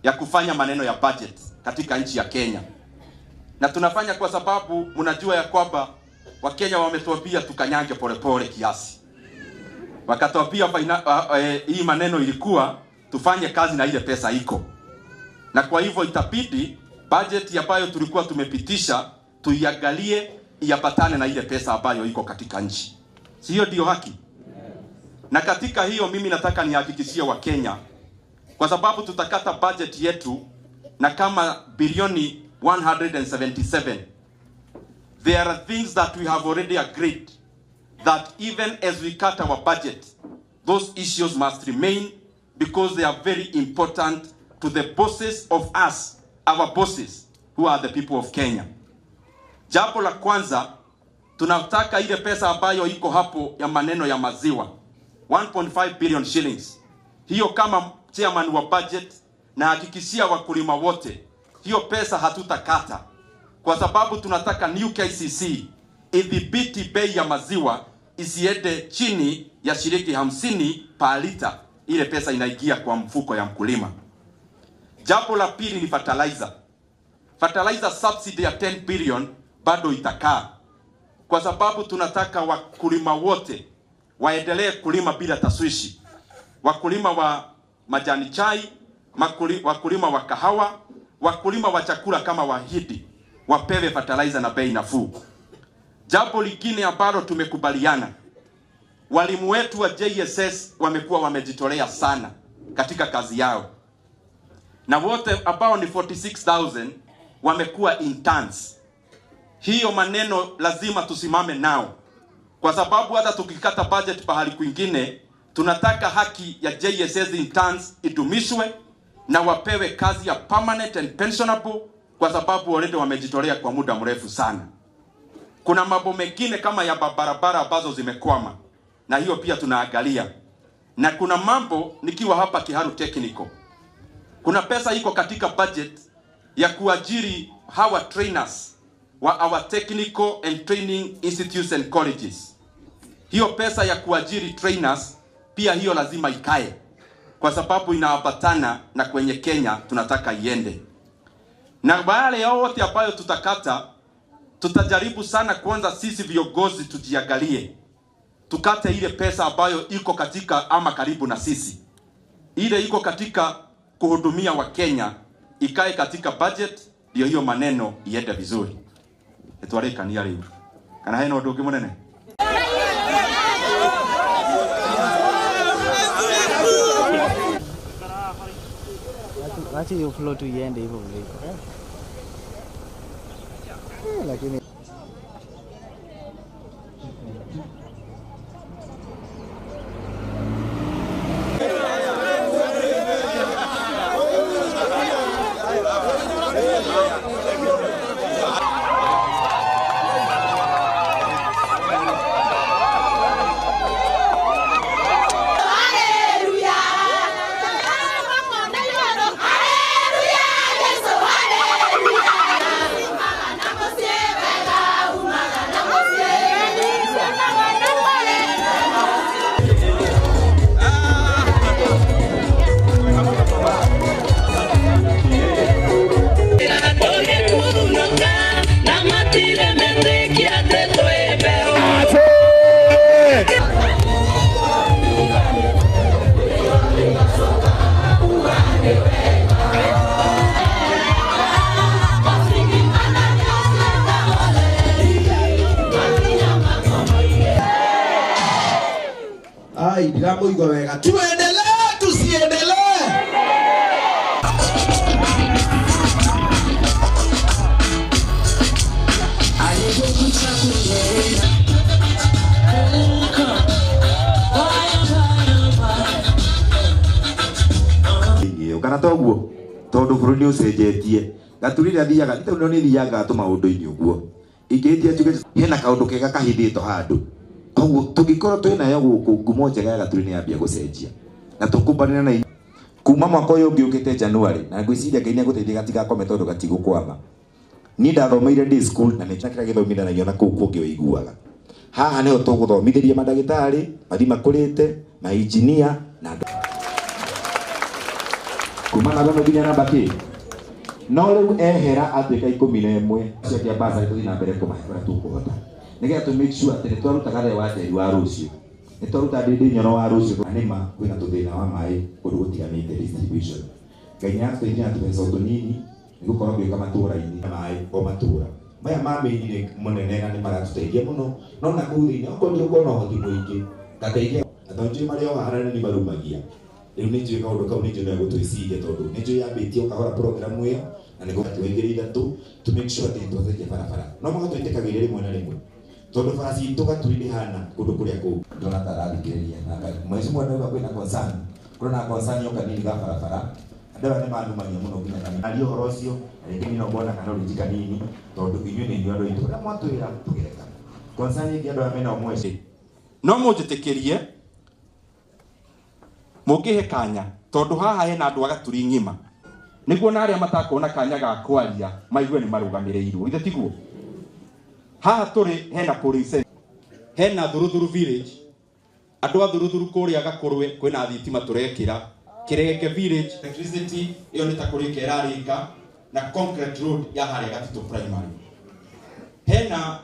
ya kufanya maneno ya budget katika nchi ya Kenya. Na tunafanya kwa sababu mnajua ya kwamba Wakenya wametuambia tukanyange polepole kiasi. Wakatuambia hii maneno ilikuwa tufanye kazi na ile pesa iko. Na kwa hivyo itabidi budget ambayo tulikuwa tumepitisha tuiangalie iapatane na ile pesa ambayo iko katika nchi. Sio ndio haki? Na katika hiyo mimi nataka nihakikishie Wakenya, kwa sababu tutakata budget yetu na kama bilioni 177. There are things that we have already agreed that even as we cut our budget, those issues must remain because they are very important to the bosses of us, our bosses, who are the people of Kenya. Jambo la kwanza, tunataka ile pesa ambayo iko hapo ya maneno ya maziwa, 1.5 billion shillings. Hiyo kama chairman wa budget na hakikishia wakulima wote, hiyo pesa hatutakata. Kwa sababu tunataka new KCC idhibiti bei ya maziwa isiende chini ya shilingi 50 per liter. Ile pesa inaingia kwa mfuko ya mkulima. Jambo la pili ni fertilizer. Fertilizer subsidy ya 10 billion bado itakaa. Kwa sababu tunataka wakulima wote waendelee kulima bila taswishi. Wakulima wa majani chai, wakulima wa kahawa, wakulima wa chakula kama wahidi wapewe fertilizer na bei nafuu. Jambo lingine ambalo tumekubaliana, walimu wetu wa JSS wamekuwa wamejitolea sana katika kazi yao. Na wote ambao ni 46,000 wamekuwa interns. Hiyo maneno lazima tusimame nao. Kwa sababu hata tukikata budget pahali kwingine, tunataka haki ya JSS interns idumishwe na wapewe kazi ya permanent and pensionable, kwa sababu already wamejitolea kwa muda mrefu sana. Kuna mambo mengine kama ya barabara ambazo zimekwama, na hiyo pia tunaangalia. Na kuna mambo nikiwa hapa Kiharu Technical, kuna pesa iko katika budget ya kuajiri hawa trainers wa our technical and training institutes and colleges. Hiyo pesa ya kuajiri trainers pia hiyo lazima ikae, kwa sababu inaambatana na kwenye Kenya tunataka iende. Na wale wote ambayo tutakata, tutajaribu sana kwanza sisi viongozi tujiangalie. Tukate ile pesa ambayo iko katika ama karibu na sisi. Ile iko katika kuhudumia wa Kenya ikae katika budget, ndio hiyo maneno iende vizuri. Etwareka ni yale. Kana heno ndoge munene. Acha hiyo flow tu iende hivyo vile. Lakini Ndiramu igwa wega. Tuendelee tusiendelee? Kana toguo tondu buruni ucenjetie gaturire thiaga ito ni thiaga tu maundu-ini uguo ingitia tuge hena kaundu kega kahithito handu koguo tugikorwo twinayo guku ngumo njega ya gaturi ni yambia gucenjia na tukumbanira na kuma mwaka uyu ngiukite January na ngwiciria Ngai ni aguteithia gatigakome tondu gatigũkwama. Ni ndathomeire day school na nĩtakĩra gĩthomithanagio na kũu kũngĩ ũiguaga. Haha nĩho tũgũthomithĩria mandagĩtarĩ, mathi makũrĩte, ma engineer na kuma na gono nginya namba ki no riu ehera atuika 11 cio kia basa tuthi na mbere kumahekora tukuhota nigetha to make sure ati twarutaga the wa teri wa rucio nitwaruta ndindi nyono wa rucio anima kwina tuthina wa mai kundu gutiganite distribution Ngai nĩatũteithia tũbeca tũnini nĩgũkorwo gwĩka matũra-inĩ maĩ o matũra maya mamĩinire mũnene na nĩmaratũteithia mũno no na kũu thĩinĩ okorwo nĩũkorwo na ũhoti mũingĩ ngateithia atonjĩ marĩa oharani nĩ marumagia rĩu nĩ njũĩ kaũndũ kau nĩ njũĩ nĩegũtwĩciria tondũ nĩ njũĩ yambĩtie o kahora programu ĩyo na nĩgũgatwĩngĩrĩ ithatũ to make sure atĩ nĩtwacenjia barabara no mũgatwĩtĩkagĩria rĩmwe na rĩmwe tondũ bara citũ gaturi hana kũndũ kũrĩa kũu ndona tarathikĩrĩria na maici mwana uga kwĩna concern kũrona concern yo kanini ga barabara andũ nĩ manumania mũno nginya kana ari ũhoro ũcio rĩngĩ nĩ mbona kana rũji kanini tondũ inyuĩ nĩ inyuĩ andũ aitũ na mwatwĩra tũgereka concern ĩngĩ andũ amena ũmwe no mũnjĩtĩkĩrie mũngĩhe kanya tondũ haha hena andũ agaturi ng'ima nĩguo na arĩa matakona kanya ga kwaria maigue nĩ marũgamĩrĩirwo ithe tiguo haha tũrĩ hena police hena Thuruthuru village andũ a Thuruthuru kũrĩa Gakũrwe kwĩna thitima tũrekĩra Kirenge village electricity iyo nĩ ta kũrĩka ĩrarĩka na concrete road ya harĩa Gatito primary hena